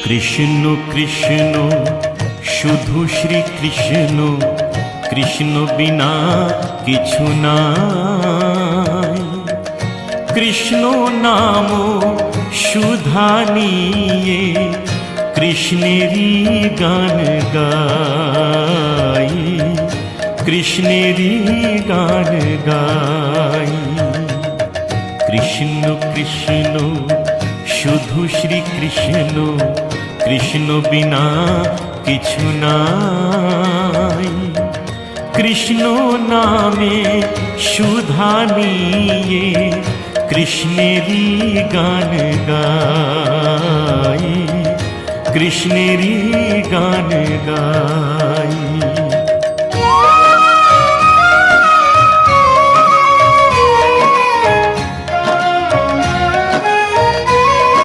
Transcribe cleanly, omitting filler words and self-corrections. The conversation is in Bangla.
কৃষ্ণ কৃষ্ণ শুধু শ্রী কৃষ্ণ, কৃষ্ণ বিনা কিছু নাই। কৃষ্ণ নাম সুধা নিয়ে কৃষ্ণেরই গান গাই, কৃষ্ণেরই গান গাই। কৃষ্ণ কৃষ্ণ শুধু শ্রী কৃষ্ণ, কৃষ্ণ বিনা কিছু নাই। কৃষ্ণ নামে সুধা নিয়ে কৃষ্ণেরই গান গাই, কৃষ্ণেরই গান গাই।